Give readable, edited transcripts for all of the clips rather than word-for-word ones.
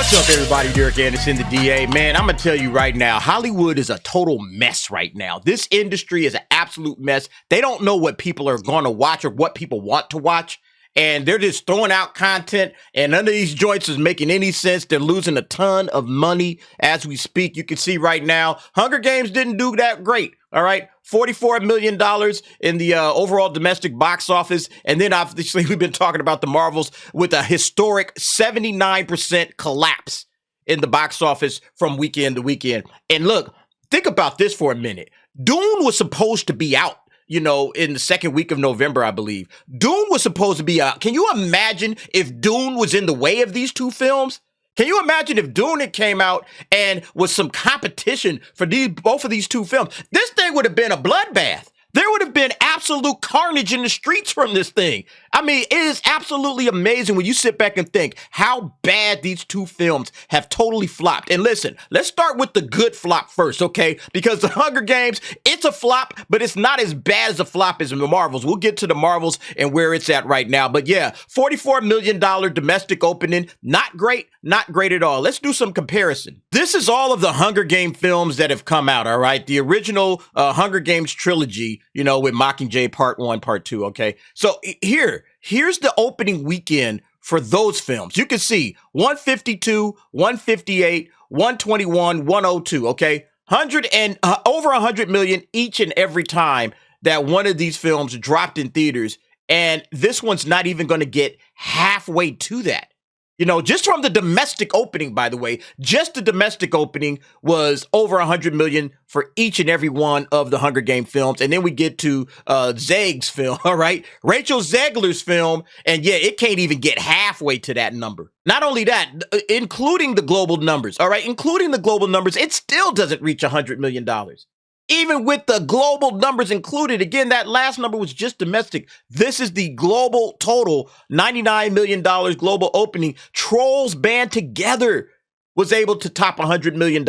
What's up, everybody? Derek Anderson, the DA. Man, I'm going to tell you right now, Hollywood is a total mess right now. This industry is an absolute mess. They don't know what people are going to watch or what people want to watch. And they're just throwing out content, and none of these joints is making any sense. They're losing a ton of money as we speak. You can see right now, Hunger Games didn't do that great. All right, $44 million in the overall domestic box office. And then obviously we've been talking about the Marvels with a historic 79% collapse in the box office from weekend to weekend. And look, think about this for a minute. Dune was supposed to be out, you know, in the second week of November, I believe. Dune was supposed to be out. Can you imagine if Dune was in the way of these two films? Can you imagine if Dune had came out and was some competition for both of these two films? This thing would have been a bloodbath. There would have been absolute carnage in the streets from this thing. I mean, it is absolutely amazing when you sit back and think how bad these two films have totally flopped. And listen, let's start with the good flop first, okay? Because The Hunger Games, it's a flop, but it's not as bad as a flop as the Marvels. We'll get to the Marvels and where it's at right now. But yeah, $44 million domestic opening, not great at all. Let's do some comparison. This is all of the Hunger Game films that have come out, all right? The original Hunger Games trilogy, you know, with Mockingjay Part 1, Part 2, okay? So here's the opening weekend for those films. You can see 152, 158, 121, 102, okay? Over 100 million each and every time that one of these films dropped in theaters, and this one's not even going to get halfway to that. You know, just from the domestic opening, by the way, just the domestic opening was over 100 million for each and every one of the Hunger Game films. And then we get to Zeg's film, all right? Rachel Zegler's film, and yeah, it can't even get halfway to that number. Not only that, including the global numbers, all right? Including the global numbers, it still doesn't reach $100 million. Even with the global numbers included, again, that last number was just domestic. This is the global total, $99 million global opening. Trolls Band Together was able to top $100 million,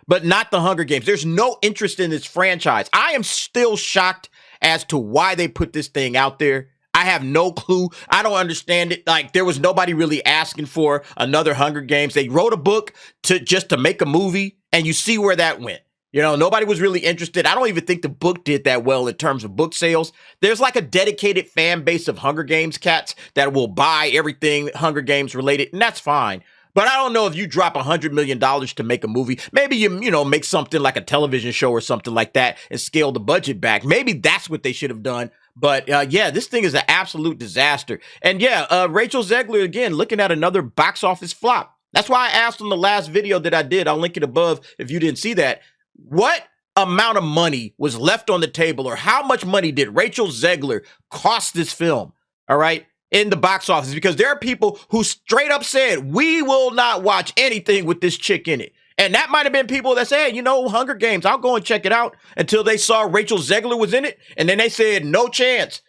but not the Hunger Games. There's no interest in this franchise. I am still shocked as to why they put this thing out there. I have no clue. I don't understand it. Like, there was nobody really asking for another Hunger Games. They wrote a book just to make a movie, and you see where that went. You know, nobody was really interested. I don't even think the book did that well in terms of book sales. There's like a dedicated fan base of Hunger Games cats that will buy everything Hunger Games related, and that's fine. But I don't know if you drop $100 million to make a movie. Maybe you know, make something like a television show or something like that and scale the budget back. Maybe that's what they should have done. But yeah, this thing is an absolute disaster. And yeah, Rachel Zegler, again, looking at another box office flop. That's why I asked on the last video that I did. I'll link it above if you didn't see that. What amount of money was left on the table, or how much money did Rachel Zegler cost this film, all right, in the box office? Because there are people who straight up said, we will not watch anything with this chick in it. And that might have been people that said, you know, Hunger Games, I'll go and check it out, until they saw Rachel Zegler was in it. And then they said, no chance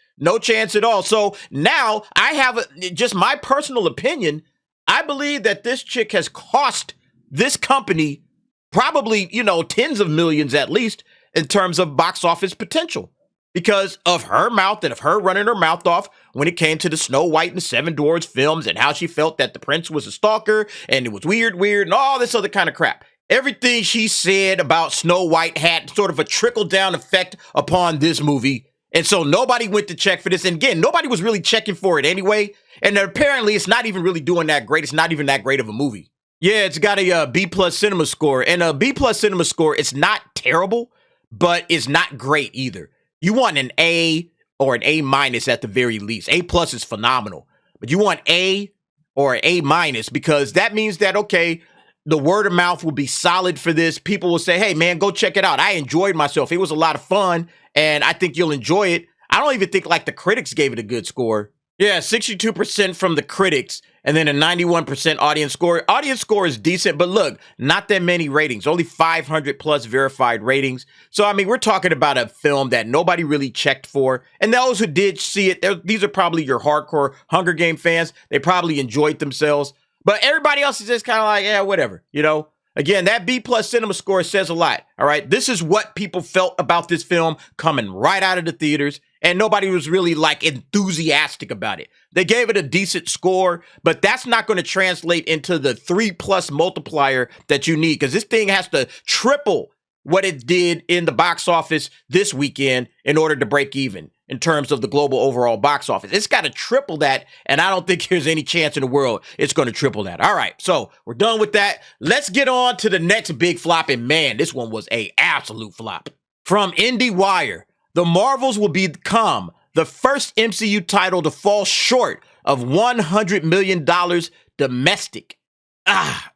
at all. So now I have just my personal opinion. I believe that this chick has cost this company probably, you know, tens of millions at least in terms of box office potential, because of her mouth and of her running her mouth off when it came to the Snow White and the Seven Dwarfs films, and how she felt that the prince was a stalker and it was weird and all this other kind of crap. Everything she said about Snow White had sort of a trickle down effect upon this movie. And so nobody went to check for this. And again, nobody was really checking for it anyway. And apparently it's not even really doing that great. It's not even that great of a movie. Yeah, it's got a B+ cinema score, and a B+ cinema score, it's not terrible, but it's not great either. You want an A or an A- at the very least. A+ is phenomenal, but you want A or an A- because that means that, okay, the word of mouth will be solid for this. People will say, hey man, go check it out. I enjoyed myself. It was a lot of fun, and I think you'll enjoy it. I don't even think like the critics gave it a good score. Yeah, 62% from the critics, and then a 91% audience score. Audience score is decent, but look, not that many ratings, only 500 plus verified ratings. So, I mean, we're talking about a film that nobody really checked for. And those who did see it, these are probably your hardcore Hunger Game fans. They probably enjoyed themselves. But everybody else is just kind of like, yeah, whatever, you know? Again, that B+ cinema score says a lot, all right? This is what people felt about this film coming right out of the theaters. and nobody was really like enthusiastic about it. They gave it a decent score, but that's not going to translate into the 3+ multiplier that you need, because this thing has to triple what it did in the box office this weekend in order to break even in terms of the global overall box office. It's got to triple that, and I don't think there's any chance in the world it's going to triple that. All right, so we're done with that. Let's get on to the next big flop, and man, this one was a absolute flop. From IndieWire, The Marvels will become the first MCU title to fall short of $100 million domestic.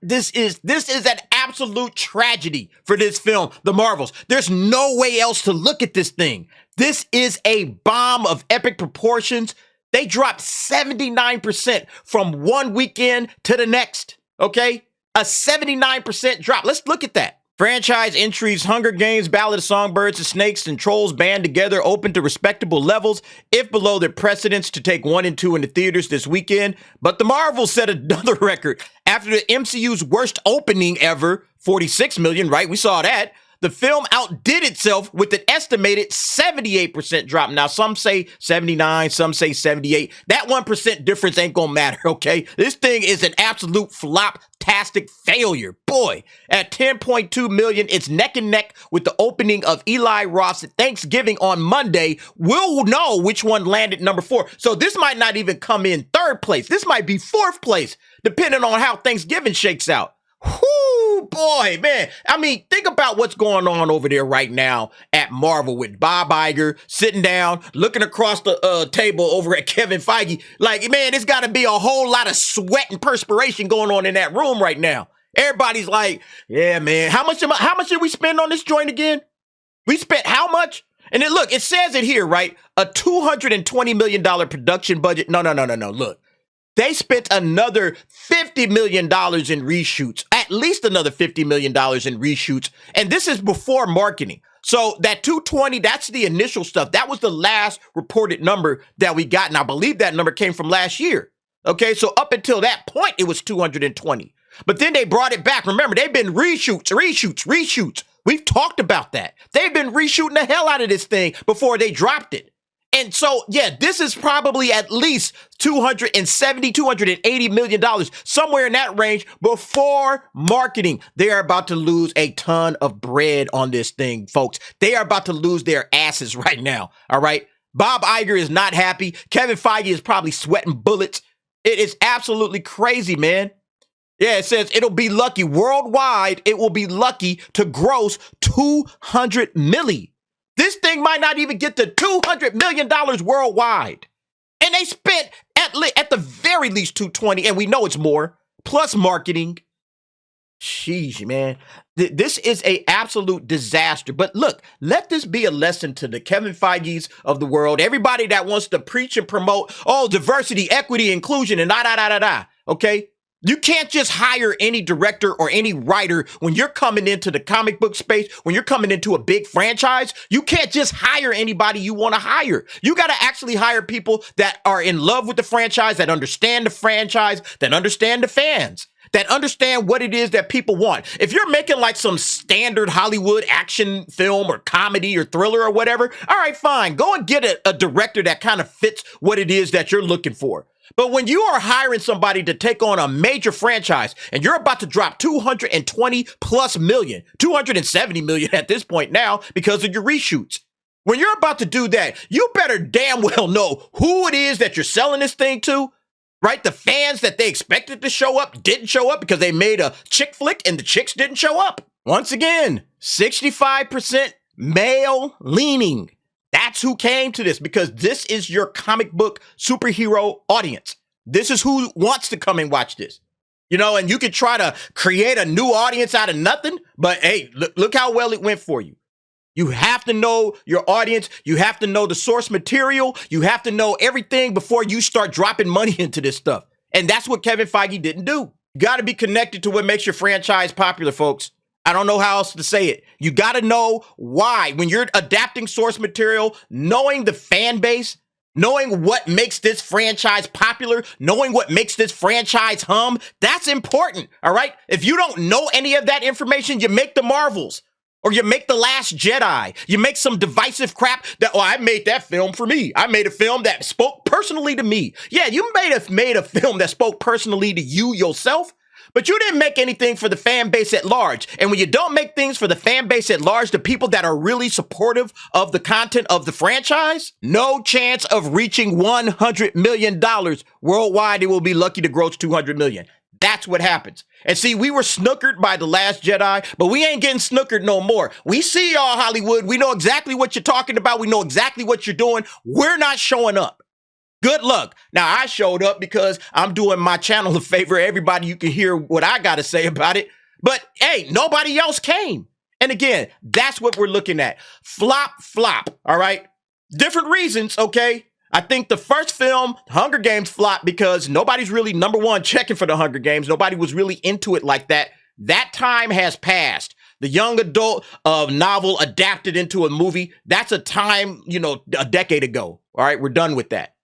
This is an absolute tragedy for this film, The Marvels. There's no way else to look at this thing. This is a bomb of epic proportions. They dropped 79% from one weekend to the next, okay? A 79% drop. Let's look at that. Franchise entries: Hunger Games, Ballad of Songbirds, and Snakes and Trolls band together open to respectable levels, if below their precedents to take 1 and 2 in the theaters this weekend. But The Marvels set another record after the MCU's worst opening ever, 46 million, right? We saw that. The film outdid itself with an estimated 78% drop. Now, some say 79, some say 78. That 1% difference ain't gonna matter, okay? This thing is an absolute flop-tastic failure. Boy, at 10.2 million, it's neck and neck with the opening of Eli Roth's Thanksgiving on Monday. We'll know which one landed number 4. So this might not even come in 3rd place. This might be 4th place, depending on how Thanksgiving shakes out. Whoo, boy, man. I mean, think about what's going on over there right now at Marvel with Bob Iger sitting down, looking across the table over at Kevin Feige. Like, man, it's got to be a whole lot of sweat and perspiration going on in that room right now. Everybody's like, yeah, man, how much did we spend on this joint again? We spent how much? And then look, it says it here, right? A $220 million production budget. No. Look. They spent another $50 million in reshoots, at least another $50 million in reshoots. And this is before marketing. So that 220, that's the initial stuff. That was the last reported number that we got. And I believe that number came from last year. Okay, so up until that point, it was 220. But then they brought it back. Remember, they've been reshoots. We've talked about that. They've been reshooting the hell out of this thing before they dropped it. And so, yeah, this is probably at least $280 million, somewhere in that range before marketing. They are about to lose a ton of bread on this thing, folks. They are about to lose their asses right now, all right? Bob Iger is not happy. Kevin Feige is probably sweating bullets. It is absolutely crazy, man. Yeah, it says it'll be lucky. Worldwide, it will be lucky to gross $200 million. This thing might not even get to $200 million worldwide. And they spent at the very least 220, and we know it's more, plus marketing. Sheesh, man. This is a absolute disaster. But look, let this be a lesson to the Kevin Feige's of the world, everybody that wants to preach and promote, diversity, equity, inclusion, and okay? You can't just hire any director or any writer when you're coming into the comic book space, when you're coming into a big franchise. You can't just hire anybody you want to hire. You got to actually hire people that are in love with the franchise, that understand the franchise, that understand the fans, that understand what it is that people want. If you're making like some standard Hollywood action film or comedy or thriller or whatever, all right, fine. Go and get a director that kind of fits what it is that you're looking for. But when you are hiring somebody to take on a major franchise and you're about to drop 220 plus million, 270 million at this point now because of your reshoots, when you're about to do that, you better damn well know who it is that you're selling this thing to, right? The fans that they expected to show up didn't show up because they made a chick flick and the chicks didn't show up. Once again, 65% male leaning. That's who came to this, because this is your comic book superhero audience. This is who wants to come and watch this. You know, and you could try to create a new audience out of nothing, but hey, look how well it went for you. You have to know your audience. You have to know the source material. You have to know everything before you start dropping money into this stuff. And that's what Kevin Feige didn't do. You got to be connected to what makes your franchise popular, folks. I don't know how else to say it. You got to know why. When you're adapting source material, knowing the fan base, knowing what makes this franchise popular, knowing what makes this franchise hum, that's important, all right? If you don't know any of that information, you make the Marvels Or you make The Last Jedi. You make some divisive crap that, oh, I made that film for me. I made a film that spoke personally to me. Yeah, you made a film that spoke personally to you yourself, but you didn't make anything for the fan base at large. And when you don't make things for the fan base at large, the people that are really supportive of the content of the franchise, no chance of reaching $100 million worldwide. It will be lucky to gross $200 million. That's what happens. And see, we were snookered by The Last Jedi, but we ain't getting snookered no more. We see y'all, Hollywood. We know exactly what you're talking about. We know exactly what you're doing. We're not showing up. Good luck. Now, I showed up because I'm doing my channel a favor. Everybody, you can hear what I got to say about it. But hey, nobody else came. And again, that's what we're looking at. Flop. All right. Different reasons. Okay. I think the first film, Hunger Games, flopped because nobody's really, number one, checking for the Hunger Games. Nobody was really into it like that. That time has passed. The young adult novel adapted into a movie, that's a time, a decade ago. All right, we're done with that.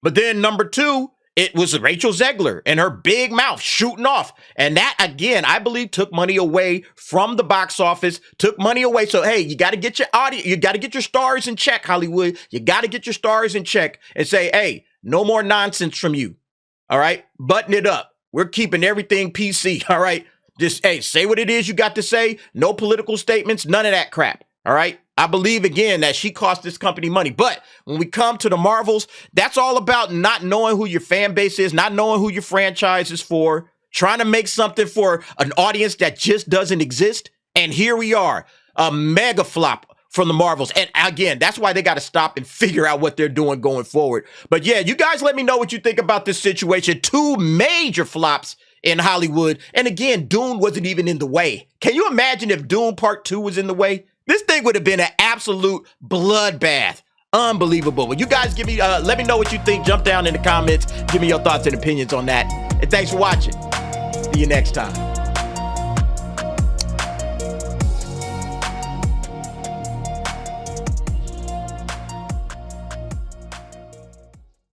But then number two, it was Rachel Zegler and her big mouth shooting off. And that, again, I believe took money away from the box office, took money away. So, hey, you got to get your audience, you got to get your stars in check, Hollywood. You got to get your stars in check and say, hey, no more nonsense from you. All right, button it up. We're keeping everything PC. All right, just, hey, say what it is you got to say. No political statements, none of that crap. All right. I believe, again, that she cost this company money. But when we come to the Marvels, that's all about not knowing who your fan base is, not knowing who your franchise is for, trying to make something for an audience that just doesn't exist. And here we are, a mega flop from the Marvels. And again, that's why they got to stop and figure out what they're doing going forward. But yeah, you guys let me know what you think about this situation. Two major flops in Hollywood. And again, Dune wasn't even in the way. Can you imagine if Dune Part 2 was in the way? This thing would have been an absolute bloodbath. Unbelievable. Well, you guys let me know what you think. Jump down in the comments. Give me your thoughts and opinions on that. And thanks for watching. See you next time.